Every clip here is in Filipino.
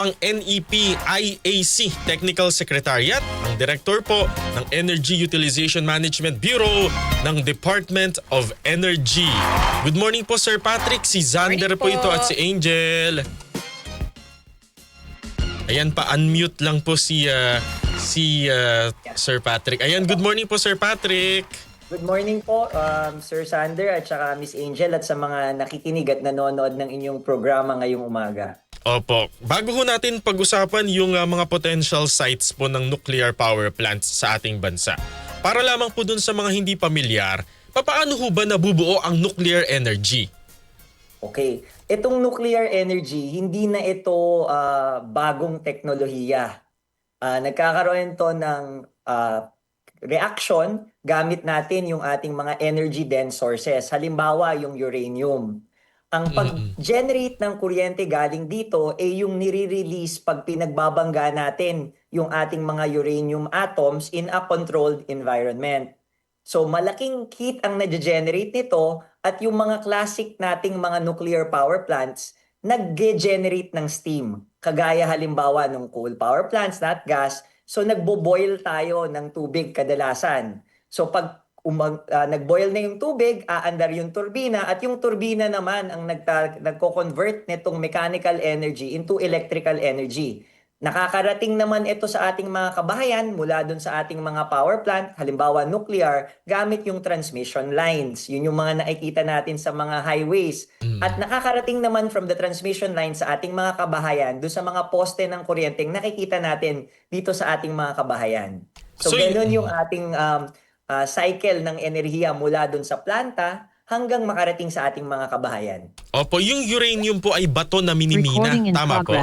ang NEP IAC Technical Secretariat, ang Director po ng Energy Utilization Management Bureau ng Department of Energy. Good morning po Sir Patrick, si Zander po ito at si Angel. Ayan pa, unmute lang po si Sir Patrick. Ayan, good morning po Sir Patrick. Good morning po, Sir Sander at saka Miss Angel at sa mga nakikinig at nanonood ng inyong programa ngayong umaga. Opo. Bago ho natin pag-usapan yung mga potential sites po ng nuclear power plants sa ating bansa. Para lamang po dun sa mga hindi pamilyar, paano ho ba nabubuo ang nuclear energy? Okay. Itong nuclear energy, hindi na ito bagong teknolohiya. Nagkakaroon to ng reaction gamit natin yung ating mga energy dense sources. Halimbawa, yung uranium. Ang pag-generate ng kuryente galing dito ay yung nire-release pag pinagbabangga natin yung ating mga uranium atoms in a controlled environment. So malaking heat ang nag-generate nito at yung mga classic nating mga nuclear power plants nag-generate ng steam. Kagaya halimbawa ng coal power plants, not gas. So nagbo-boil tayo ng tubig kadalasan. So pag nag-boil na yung tubig, aandar yung turbina at yung turbina naman ang nagko-convert nitong mechanical energy into electrical energy. Nakakarating naman ito sa ating mga kabahayan mula dun sa ating mga power plant, halimbawa nuclear, gamit yung transmission lines. Yun yung mga nakikita natin sa mga highways. At nakakarating naman from the transmission lines sa ating mga kabahayan dun sa mga poste ng kuryenteng nakikita natin dito sa ating mga kabahayan. So ganun yung ating cycle ng enerhiya mula dun sa planta hanggang makarating sa ating mga kabahayan. Opo, yung uranium po ay bato na minimina. Tama po?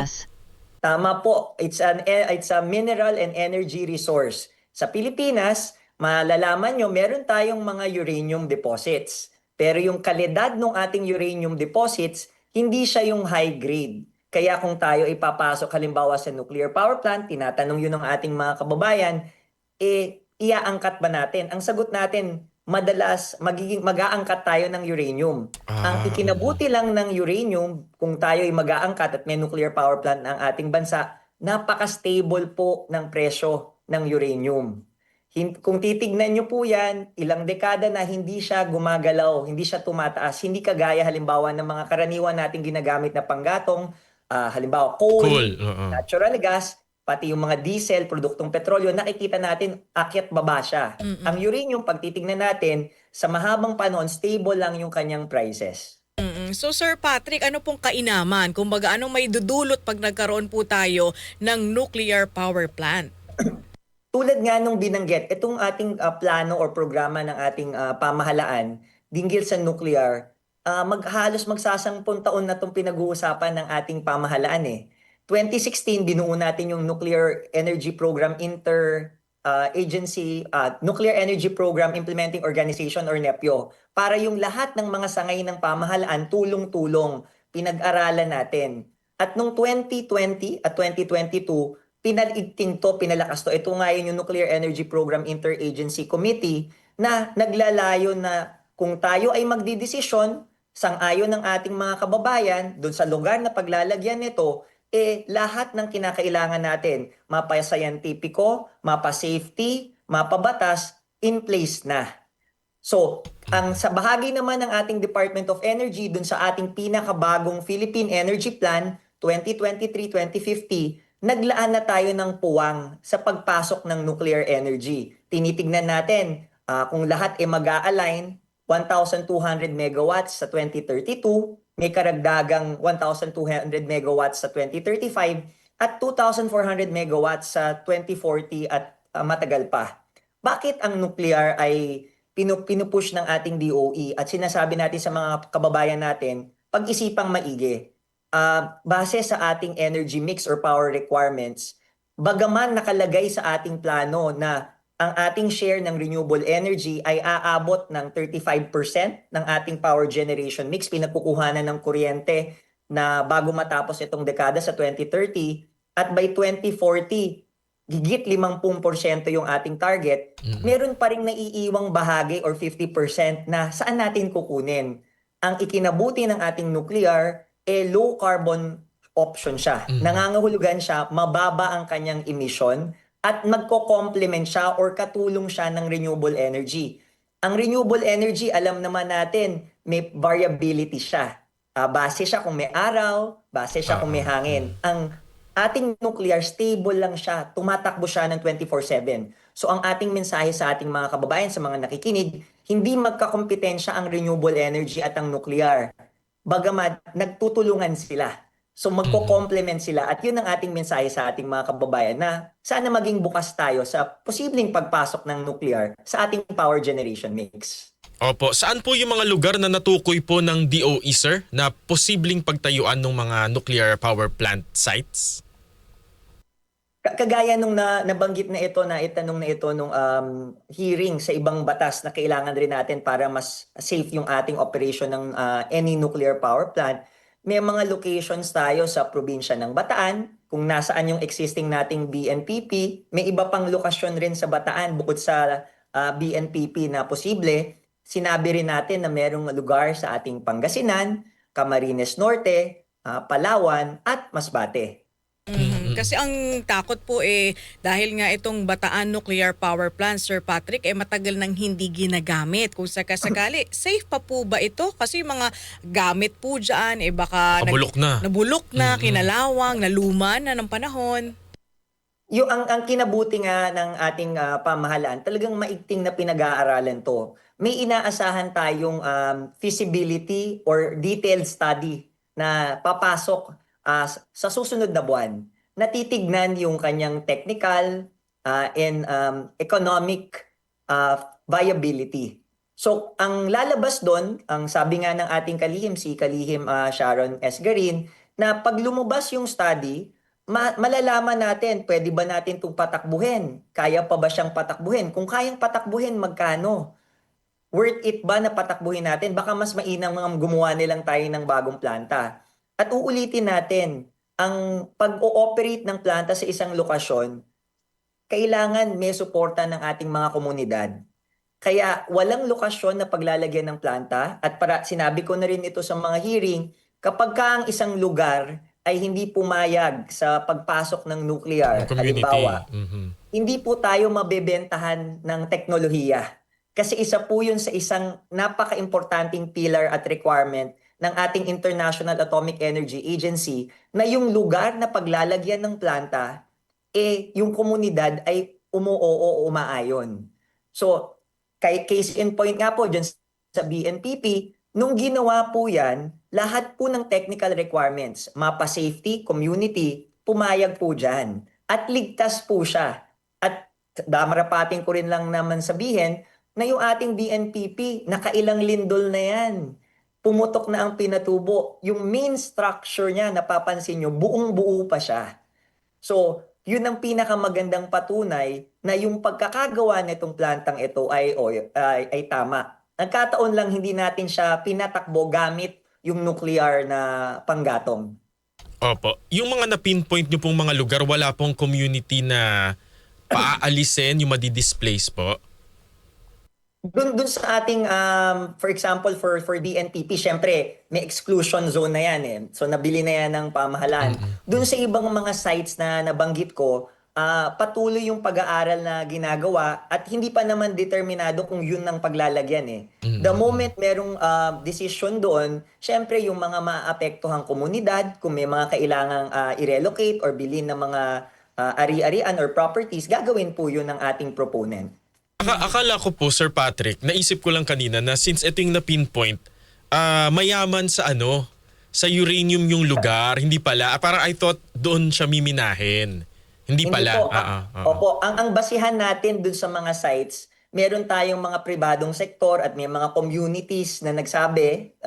Tama po. It's a mineral and energy resource. Sa Pilipinas, malalaman nyo, meron tayong mga uranium deposits. Pero yung kalidad ng ating uranium deposits, hindi siya yung high grade. Kaya kung tayo ipapasok halimbawa sa nuclear power plant, tinatanong yun ng ating mga kababayan, iaangkat ba natin? Ang sagot natin, madalas mag-aangkat tayo ng uranium. Ang ikinabuti lang ng uranium, kung tayo ay mag-aangkat at may nuclear power plant ng ating bansa, napaka-stable po ng presyo ng uranium. Kung titignan nyo po yan, ilang dekada na hindi siya gumagalaw, hindi siya tumataas, hindi kagaya halimbawa ng mga karaniwan nating ginagamit na panggatong, halimbawa coal, natural gas, pati yung mga diesel, produktong petrolyo, nakikita natin akyat baba siya. Ang uranium, pag titignan natin, sa mahabang panahon, stable lang yung kanyang prices. So Sir Patrick, ano pong kainaman? Kumbaga, anong may dudulot pag nagkaroon po tayo ng nuclear power plant? Tulad nga nung binanggit, itong ating plano or programa ng ating pamahalaan, dinggil sa nuclear, halos magsasampung taon na itong pinag-uusapan ng ating pamahalaan eh. 2016, binuo natin yung Nuclear Energy Program Nuclear Energy Program Implementing Organization or NEPIO para yung lahat ng mga sangay ng pamahalaan tulong-tulong pinag-aralan natin. At nung 2020 at 2022, pinaligting to, pinalakas to. Ito nga yung Nuclear Energy Program Interagency Committee na naglalayo na kung tayo ay magdidesisyon sang-ayon ng ating mga kababayan doon sa lugar na paglalagyan nito, lahat ng kinakailangan natin, mapa-scientifico, mapa-safety, mapa-batas, in place na. So, sa bahagi naman ng ating Department of Energy, dun sa ating pinakabagong Philippine Energy Plan 2023-2050, naglaan na tayo ng puwang sa pagpasok ng nuclear energy. Tinitignan natin kung lahat mag-a-align, 1,200 megawatts sa 2032, may karagdagang 1,200 megawatts sa 2035 at 2,400 megawatts sa 2040 at matagal pa. Bakit ang nuclear ay pinupush ng ating DOE at sinasabi natin sa mga kababayan natin, pag-isipang maigi? Base sa ating energy mix or power requirements, bagaman nakalagay sa ating plano na ang ating share ng renewable energy ay aabot ng 35% ng ating power generation mix, pinagkukuhanan ng kuryente na bago matapos itong dekada sa 2030, at by 2040, gigit 50% yung ating target, meron pa ring naiiwang bahagi or 50% na saan natin kukunin. Ang ikinabuti ng ating nuclear, low carbon option siya. Nangangahulugan siya, mababa ang kanyang emission at magko-complement siya or katulong siya ng renewable energy. Ang renewable energy, alam naman natin, may variability siya. Base siya kung may araw, base siya kung may hangin. Ang ating nuclear, stable lang siya. Tumatakbo siya ng 24/7. So ang ating mensahe sa ating mga kababayan, sa mga nakikinig, hindi magkakompetensya ang renewable energy at ang nuclear. Bagamat nagtutulungan sila. So magko-complement sila at yun ang ating mensahe sa ating mga kababayan na sana maging bukas tayo sa posibleng pagpasok ng nuclear sa ating power generation mix. Opo, saan po yung mga lugar na natukoy po ng DOE, sir, na posibleng pagtayuan ng mga nuclear power plant sites? Kagaya nung nabanggit na ito, na itanong na ito nung hearing sa ibang batas na kailangan rin natin para mas safe yung ating operation ng any nuclear power plant, may mga locations tayo sa probinsya ng Bataan, kung nasaan yung existing nating BNPP, may iba pang lokasyon rin sa Bataan bukod sa BNPP na posible. Sinabi rin natin na merong lugar sa ating Pangasinan, Camarines Norte, Palawan at Masbate. Kasi ang takot po dahil nga itong Bataan Nuclear Power Plant, Sir Patrick, matagal nang hindi ginagamit. Kung sakasakali, safe pa po ba ito? Kasi yung mga gamit po dyan, baka nabulok na, kinalawang, naluma na ng panahon. Yung ang kinabuti nga ng ating pamahalaan, talagang maigting na pinag-aaralan to. May inaasahan tayong feasibility or detailed study na papasok sa susunod na buwan. Natitignan yung kanyang technical and economic viability. So ang lalabas doon, ang sabi nga ng ating kalihim, si Kalihim Sharon S. Garin, na pag lumabas yung study, malalaman natin, pwede ba natin itong patakbuhin? Kaya pa ba siyang patakbuhin? Kung kayang patakbuhin, magkano? Worth it ba na patakbuhin natin? Baka mas mainam mga gumawa nilang tayo ng bagong planta. At uulitin natin, ang pag-ooperate ng planta sa isang lokasyon, kailangan may suporta ng ating mga komunidad. Kaya walang lokasyon na paglalagyan ng planta at sinabi ko na rin ito sa mga hearing, kapag ka ang isang lugar ay hindi pumayag sa pagpasok ng nuclear, halimbawa, hindi po tayo mabebentahan ng teknolohiya. Kasi isa po yun sa isang napaka-importanting pillar at requirement ng ating International Atomic Energy Agency na yung lugar na paglalagyan ng planta, yung komunidad ay umuoo o umaayon. So, case in point nga po dyan sa BNPP, nung ginawa po yan, lahat po ng technical requirements, mapa safety, community, pumayag po dyan. At ligtas po siya. At damarapating ko rin lang naman sabihin na yung ating BNPP, nakailang lindol na yan. Pumutok na ang pinatubo. Yung main structure niya, napapansin nyo, buong-buo pa siya. So, yun ang pinakamagandang patunay na yung pagkakagawa nitong plantang ito ay tama. Nagkataon lang hindi natin siya pinatakbo gamit yung nuclear na panggatong. Opo. Yung mga na-pinpoint nyo pong mga lugar, wala pong community na paaalisin yung madi-displace po? Dun sa ating, for example, for DNPP, syempre, may exclusion zone na yan eh. So, nabili na yan ng pamahalaan. Dun sa ibang mga sites na nabanggit ko, patuloy yung pag-aaral na ginagawa at hindi pa naman determinado kung yun ang paglalagyan eh. The moment merong decision doon, syempre yung mga maapektuhang komunidad, kung may mga kailangang i-relocate or bilhin ng mga ari-arian or properties, gagawin po yun ng ating proponent. Akala ko po, Sir Patrick, naisip ko lang kanina na since ito yung na-pinpoint, mayaman sa sa uranium yung lugar, hindi pala. Parang I thought doon siya miminahin. Hindi pala. Po. Opo, ang basihan natin dun sa mga sites, meron tayong mga pribadong sektor at may mga communities na nagsabi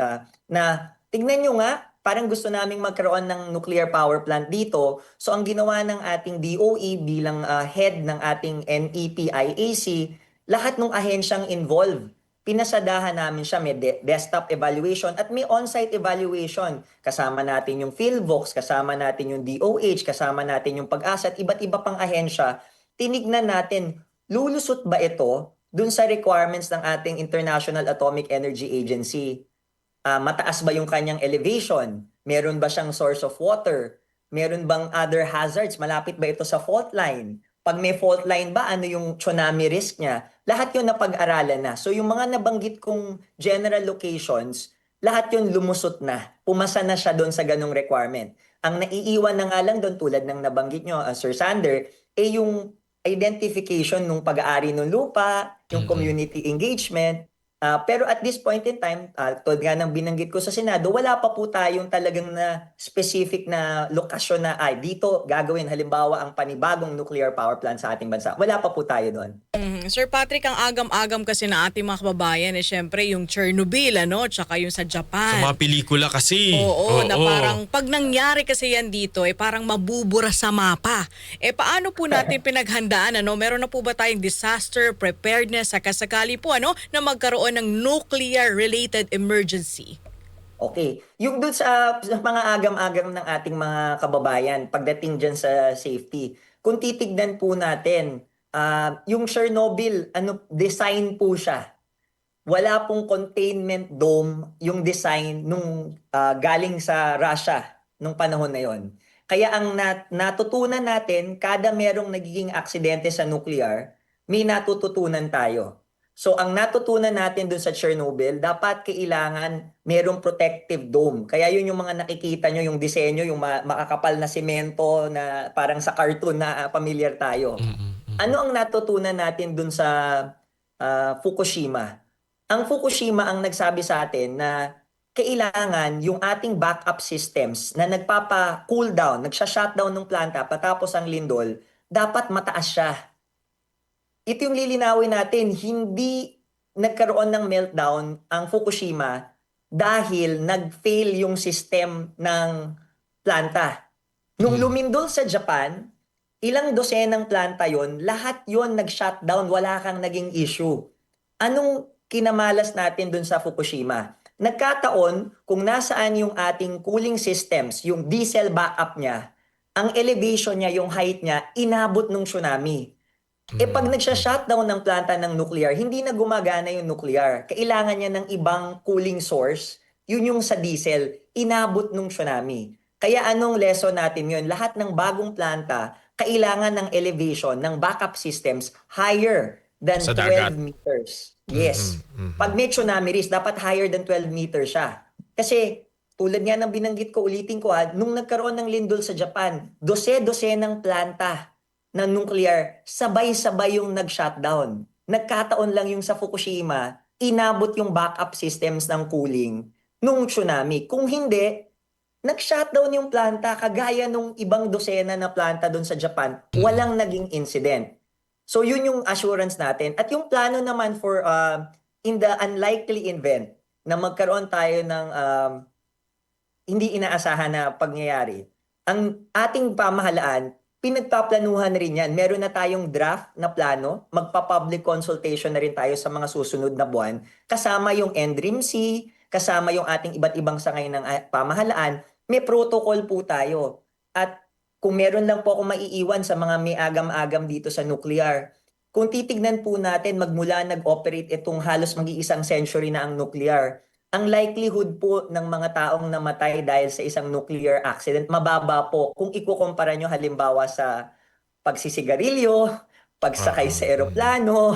na tignan nyo nga, parang gusto naming magkaroon ng nuclear power plant dito. So ang ginawa ng ating DOE bilang head ng ating NEP-IAC, lahat ng ahensyang involved, pinasadahan namin siya, may desktop evaluation at may on-site evaluation. Kasama natin yung PhilVox, kasama natin yung DOH, kasama natin yung Pag-asa at iba't iba pang ahensya. Tinignan natin, lulusot ba ito dun sa requirements ng ating International Atomic Energy Agency? Mataas ba yung kanyang elevation? Meron ba siyang source of water? Meron bang other hazards? Malapit ba ito sa fault line? Pag may fault line ba, ano yung tsunami risk niya? Lahat yun napag-aralan na. So yung mga nabanggit kong general locations, lahat yun lumusot na. Pumasa na siya doon sa ganong requirement. Ang naiiwan na nga lang doon, tulad ng nabanggit nyo, Sir Sander, yung identification ng pag-aari ng lupa, yung community engagement. Pero at this point in time, tulad nga ng binanggit ko sa Senado, wala pa po tayong talagang na specific na lokasyon na dito gagawin halimbawa ang panibagong nuclear power plant sa ating bansa. Wala pa po tayo doon. Sir Patrick, ang agam-agam kasi na ating mga kababayan syempre yung Chernobyl, tsaka yung sa Japan. Sa mga pelikula kasi. Oo, na parang pag nangyari kasi yan dito, parang mabubura sa mapa. Paano po natin pinaghandaan, Meron na po ba tayong disaster preparedness sa kasakali po, na magkaroon ng nuclear-related emergency? Okay. Yung doon sa mga agam-agam ng ating mga kababayan pagdating dyan sa safety, kung titignan po natin, yung Chernobyl, design po siya. Wala pong containment dome yung design nung galing sa Russia nung panahon na yon. Kaya ang natutunan natin, kada merong nagiging aksidente sa nuclear, may natututunan tayo. So ang natutunan natin dun sa Chernobyl, dapat kailangan merong protective dome. Kaya yun yung mga nakikita nyo, yung disenyo, yung makakapal na semento na parang sa cartoon na familiar tayo. Ano ang natutunan natin dun sa Fukushima? Ang Fukushima ang nagsabi sa atin na kailangan yung ating backup systems na nagpapa-cool down, nagsha-shutdown ng planta patapos ang lindol, dapat mataas siya. Ito yung lilinawin natin, hindi nagkaroon ng meltdown ang Fukushima dahil nag-fail yung system ng planta. Nung lumindol sa Japan, ilang dosenang planta yon, lahat yon nag-shutdown, wala kang naging issue. Anong kinamalas natin dun sa Fukushima? Nagkataon kung nasaan yung ating cooling systems, yung diesel backup niya, ang elevation niya, yung height niya, inabot ng tsunami. Pag nagsha-shutdown ng planta ng nuclear, hindi na gumagana yung nuclear. Kailangan niya ng ibang cooling source. Yun yung sa diesel, inabot ng tsunami. Kaya anong lesson natin yun? Lahat ng bagong planta, kailangan ng elevation ng backup systems higher than Sa 12 dagat. meters. Yes. Pag may tsunami risk, dapat higher than 12 meters siya. Kasi tulad nga ng binanggit ko, ulitin ko nung nagkaroon ng lindol sa Japan, dose-dose ng planta ng nuclear, sabay-sabay yung nag-shutdown. Nagkataon lang yung sa Fukushima, inabot yung backup systems ng cooling nung tsunami. Kung hindi, nag-shutdown yung planta, kagaya nung ibang dosena na planta doon sa Japan, walang naging incident. So yun yung assurance natin. At yung plano naman for in the unlikely event na magkaroon tayo ng hindi inaasahan na pangyayari, ang ating pamahalaan, pinagpaplanuhan rin yan. Meron na tayong draft na plano, magpa-public consultation na rin tayo sa mga susunod na buwan, kasama yung NDRIMC, kasama yung ating iba't ibang sangay ng pamahalaan, may protocol po tayo. At kung meron lang po ako maiiwan sa mga may agam-agam dito sa nuclear, kung titignan po natin magmula nag-operate itong halos mag-iisang century na ang nuclear, ang likelihood po ng mga taong namatay dahil sa isang nuclear accident, mababa po kung ikukumpara nyo halimbawa sa pagsisigarilyo, pagsakay sa eroplano,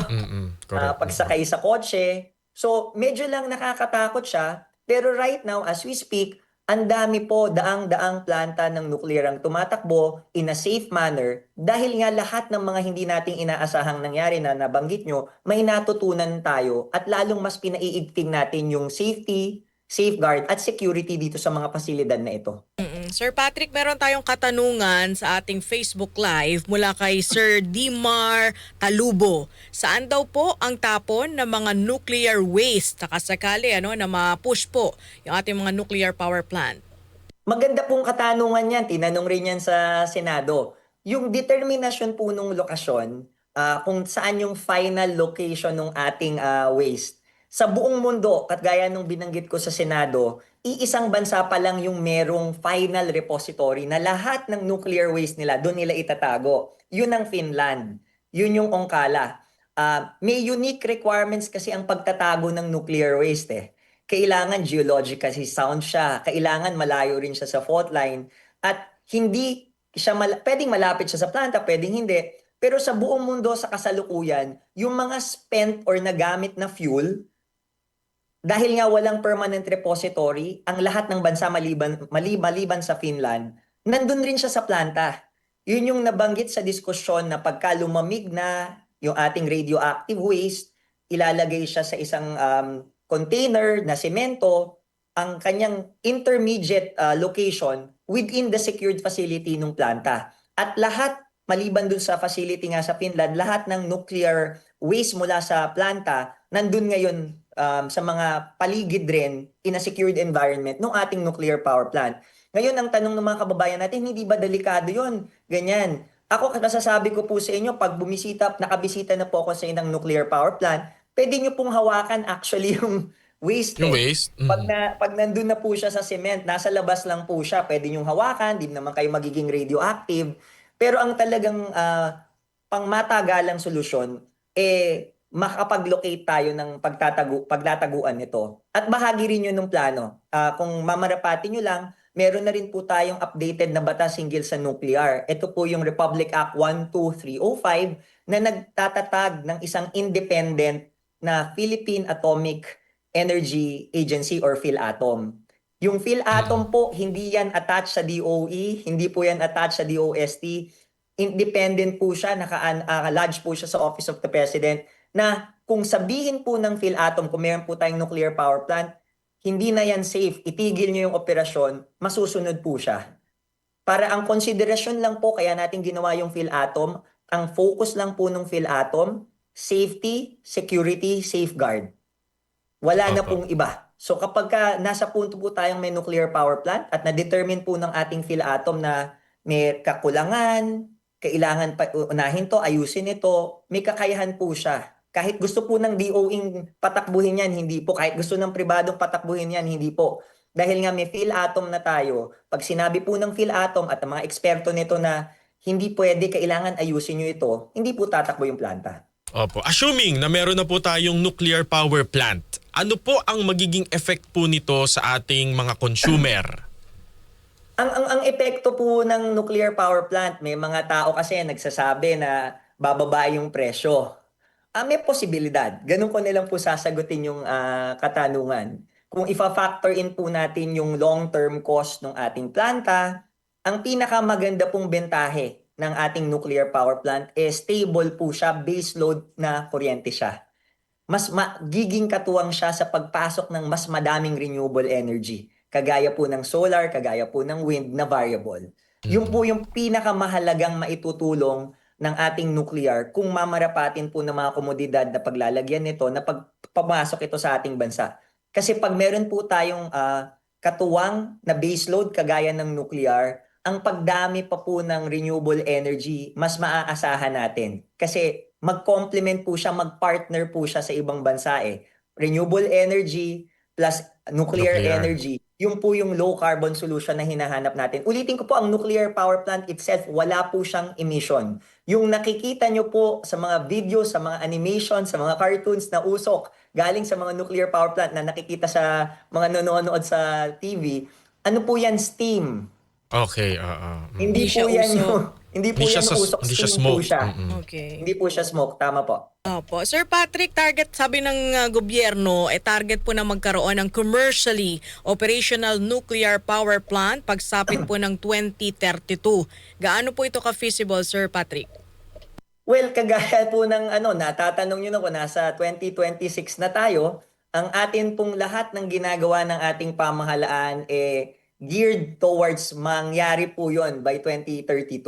Correct. pagsakay sa kotse. So medyo lang nakakatakot siya, pero right now as we speak, ang dami po, daang-daang planta ng nuclear ang tumatakbo in a safe manner dahil nga lahat ng mga hindi nating inaasahang nangyari na nabanggit nyo, may natutunan tayo at lalong mas pinaiigting natin yung safety, safeguard at security dito sa mga pasilidad na ito. Sir Patrick, meron tayong katanungan sa ating Facebook Live mula kay Sir Dimar Talubo. Saan daw po ang tapon ng mga nuclear waste sakali na ma-push po yung ating mga nuclear power plant? Maganda pong katanungan yan. Tinanong rin yan sa Senado. Yung determinasyon po nung lokasyon, kung saan yung final location ng ating waste. Sa buong mundo, katgaya nung binanggit ko sa Senado, iisang bansa pa lang yung merong final repository na lahat ng nuclear waste nila, doon nila itatago. Yun ang Finland. Yun yung Ongkala. May unique requirements kasi ang pagtatago ng nuclear waste. Kailangan geologically sound siya. Kailangan malayo rin siya sa fault line. At hindi siya pwedeng malapit siya sa planta, pwedeng hindi. Pero sa buong mundo sa kasalukuyan, yung mga spent or nagamit na fuel, dahil nga walang permanent repository, ang lahat ng bansa maliban sa Finland, nandun rin siya sa planta. Yun yung nabanggit sa diskusyon na pagka lumamig na yung ating radioactive waste, ilalagay siya sa isang container na semento, ang kanyang intermediate location within the secured facility ng planta. At lahat, maliban dun sa facility nga sa Finland, lahat ng nuclear waste mula sa planta, nandun ngayon sa mga paligid rin in a secured environment ng ating nuclear power plant. Ngayon, ang tanong ng mga kababayan natin, hindi ba delikado yon? Ganyan. Ako, masasabi ko po sa inyo, pag nakabisita na po ako sa inang nuclear power plant, pwede nyo pong hawakan actually yung waste. Yung waste? Pag nandun na po siya sa cement, nasa labas lang po siya, pwede nyo hawakan, di naman kayo magiging radioactive. Pero ang talagang pangmatagalang solusyon, makapag-locate tayo ng pagtataguan nito. At bahagi rin yun ng plano. Kung mamarapati nyo lang, meron na rin po tayong updated na batas hinggil sa nuclear. Ito po yung Republic Act 12305 na nagtatatag ng isang independent na Philippine Atomic Energy Agency or PhilAtom. Yung PhilAtom po, hindi yan attached sa DOE, hindi po yan attached sa DOST. Independent po siya, naka-lodge po siya sa Office of the President, na kung sabihin po ng PhilAtom, kung meron po tayong nuclear power plant, hindi na yan safe, itigil nyo yung operasyon, masusunod po siya. Para ang konsiderasyon lang po, kaya natin ginawa yung PhilAtom, ang focus lang po ng PhilAtom, safety, security, safeguard. Wala na pong iba. So kapag nasa punto po tayong may nuclear power plant at na-determine po ng ating PhilAtom na may kakulangan, kailangan pa unahin to, ayusin ito, may kakayahan po siya. Kahit gusto po ng DOE patakbuhin yan, hindi po. Kahit gusto ng pribadong patakbuhin yan, hindi po. Dahil nga may PhilAtom na tayo, pag sinabi po ng PhilAtom at ang mga eksperto nito na hindi pwede, kailangan ayusin nyo ito, hindi po tatakbo yung planta. Opo. Assuming na meron na po tayong nuclear power plant, ano po ang magiging effect po nito sa ating mga consumer? Ang epekto po ng nuclear power plant, may mga tao kasi nagsasabi na bababa yung presyo. May posibilidad. Ganun ko nilang po sasagutin yung katanungan. Kung ifa-factor in po natin yung long-term cost ng ating planta, ang pinakamaganda pong bentahe ng ating nuclear power plant is stable po siya, base load na kuryente siya. Mas magiging katuwang siya sa pagpasok ng mas madaming renewable energy. Kagaya po ng solar, kagaya po ng wind na variable. Yung po yung pinakamahalagang maitutulong ng ating nuclear kung mamarapatin po ng mga komodidad na paglalagyan nito na pagpamasok ito sa ating bansa. Kasi pag meron po tayong katuwang na baseload kagaya ng nuclear, ang pagdami pa po ng renewable energy, mas maaasahan natin. Kasi mag-complement po siya, mag-partner po siya sa ibang bansa eh. Renewable energy plus nuclear energy. Yung po yung low carbon solution na hinahanap natin. Ulitin ko po, ang nuclear power plant itself, wala po siyang emission. Yung nakikita nyo po sa mga videos, sa mga animation, sa mga cartoons na usok, galing sa mga nuclear power plant na nakikita sa mga nanonood sa TV, ano po yan? Steam. Okay, Hindi siya po yan usok. yung, hindi po yan usok, hindi siya steam smoke. po siya. Okay. Hindi po siya smoke, tama po. Opo. Sir Patrick, target sabi ng gobyerno, target po na magkaroon ng commercially operational nuclear power plant pagsapit po ng 2032. Gaano po ito ka-feasible, Sir Patrick? Well, kagaya po ng natatanong nyo na kung nasa 2026 na tayo, ang atin pong lahat ng ginagawa ng ating pamahalaan geared towards mangyari po yon by 2032.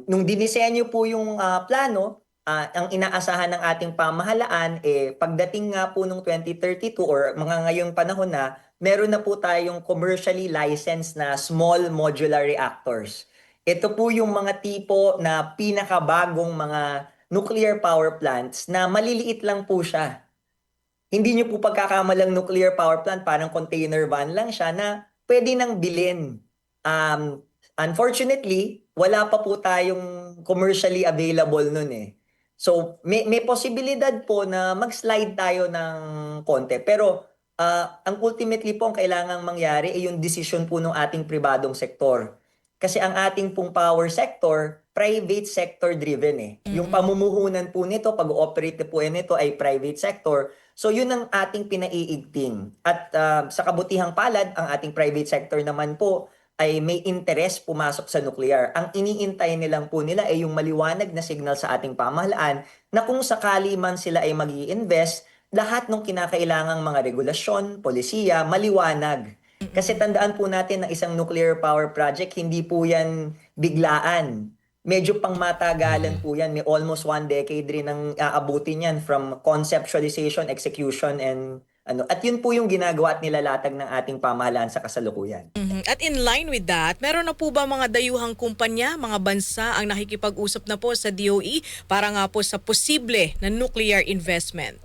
Nung dinisenyo po yung plano, ang inaasahan ng ating pamahalaan pagdating nga po nung 2032 or mga ngayong panahon na, meron na po tayong commercially licensed na small modular reactors. Ito po yung mga tipo na pinakabagong mga nuclear power plants na maliliit lang po siya. Hindi nyo po pagkakamalang nuclear power plant, parang container van lang siya na pwede nang bilhin. Unfortunately, wala pa po tayong commercially available nun eh. So, may posibilidad po na mag-slide tayo ng konti. Pero, ang ultimately po ang kailangang mangyari ay yung decision po ng ating pribadong sektor. Kasi ang ating pong power sector, private sector driven eh. Yung pamumuhunan po nito, pag-ooperate po nito ay private sector. So yun ang ating pinaiigting. At sa kabutihang palad, ang ating private sector naman po ay may interest pumasok sa nuclear. Ang iniintay nilang po nila ay yung maliwanag na signal sa ating pamahalaan na kung sakali man sila ay mag-i-invest, lahat ng kinakailangang mga regulasyon, polisiya, maliwanag. Kasi tandaan po natin na isang nuclear power project, hindi po yan biglaan. Medyo pang matagalan po yan. May almost 1 decade rin ang aabutin yan from conceptualization, execution, and At yun po yung ginagawa at nilalatag ng ating pamahalaan sa kasalukuyan. At in line with that, meron na po ba mga dayuhang kumpanya, mga bansa ang nakikipag-usap na po sa DOE para nga po sa posible na nuclear investment?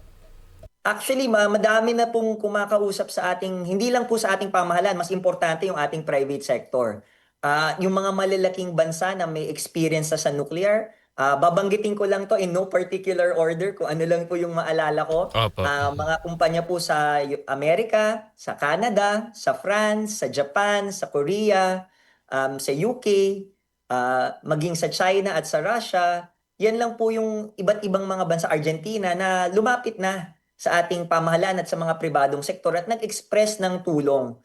Actually, madami na pong kumakausap sa ating, hindi lang po sa ating pamahalaan, mas importante yung ating private sector. Yung mga malalaking bansa na may experience sa nuclear, babanggitin ko lang to in no particular order kung ano lang po yung maalala ko. Opo. Mga kumpanya po sa Amerika, sa Canada, sa France, sa Japan, sa Korea, sa UK, maging sa China at sa Russia. Yan lang po yung iba't ibang mga bansa, Argentina, na lumapit na sa ating pamahalaan at sa mga pribadong sektor at nag-express ng tulong.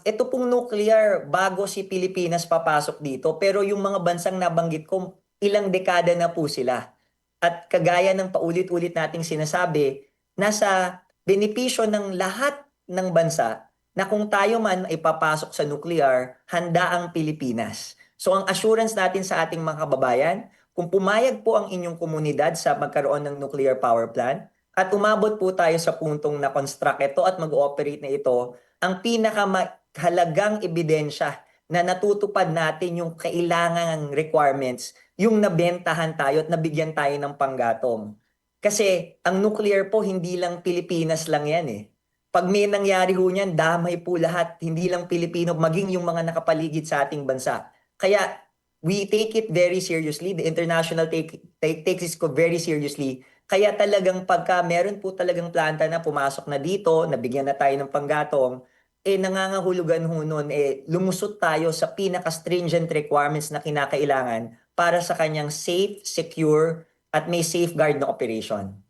Ito pong nuclear, bago si Pilipinas papasok dito, pero yung mga bansang nabanggit ko, ilang dekada na po sila. At kagaya ng paulit-ulit nating sinasabi, nasa benepisyo ng lahat ng bansa na kung tayo man ay papasok sa nuclear, handa ang Pilipinas. So ang assurance natin sa ating mga kababayan, kung pumayag po ang inyong komunidad sa magkaroon ng nuclear power plant, at umabot po tayo sa puntong na-construct ito at mag-ooperate na ito, ang pinakamahalagang ebidensya na natutupad natin yung kailangang requirements, yung nabentahan tayo at nabigyan tayo ng panggatong. Kasi ang nuclear po, hindi lang Pilipinas lang yan eh. Pag may nangyari ho niyan, damay po lahat, hindi lang Pilipino, maging yung mga nakapaligid sa ating bansa. Kaya we take it very seriously, the international takes it very seriously. Kaya talagang pagka meron po talagang planta na pumasok na dito, nabigyan na tayo ng panggatong, nangangahulugan ho nun, lumusot tayo sa pinaka-stringent requirements na kinakailangan para sa kanyang safe, secure, at may safeguard na operation.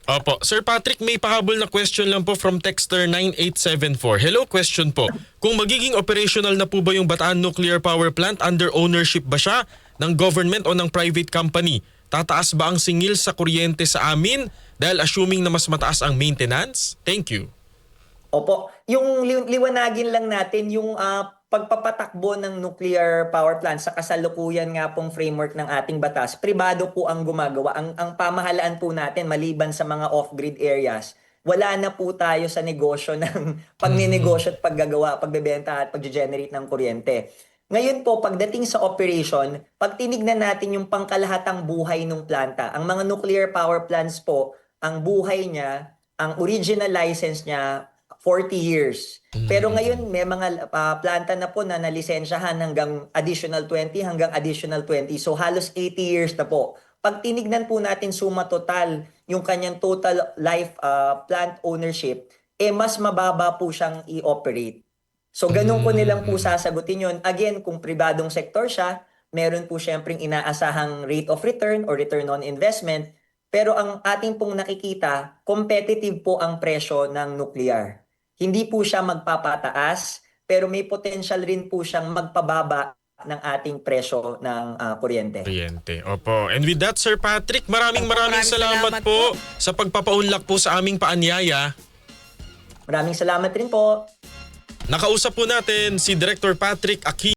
Opo. Sir Patrick, may pahabol na question lang po from Texter 9874. Hello, question po. Kung magiging operational na po ba yung Bataan Nuclear Power Plant, under ownership ba siya ng government o ng private company? Tataas ba ang singil sa kuryente sa amin dahil assuming na mas mataas ang maintenance? Thank you. Opo. Yung liwanagin lang natin yung pagpapatakbo ng nuclear power plant sa kasalukuyan nga pong framework ng ating batas. Pribado po ang gumagawa. Ang pamahalaan po natin maliban sa mga off-grid areas, wala na po tayo sa negosyo ng pagninegosyo at paggagawa, pagbebenta at pagge-generate ng kuryente. Ngayon po, pagdating sa operation, pag tinignan natin yung pangkalahatang buhay ng planta, ang mga nuclear power plants po, ang buhay niya, ang original license niya, 40 years. Pero ngayon, may mga planta na po na nalisensyahan hanggang additional 20, hanggang additional 20. So halos 80 years na po. Pag tinignan po natin suma total, yung kanyang total life plant ownership, mas mababa po siyang i-operate. So ganun ko nilang po sasagutin yun. Again, kung pribadong sektor siya, meron po syempreng inaasahang rate of return or return on investment. Pero ang ating pong nakikita, competitive po ang presyo ng nuclear. Hindi po siya magpapataas, pero may potential rin po siyang magpababa ng ating presyo ng kuryente. Kuryente. Opo. And with that, Sir Patrick, maraming salamat po sa pagpapaunlak po sa aming paanyaya. Maraming salamat rin po. Nakausap po natin si Director Patrick Aquino.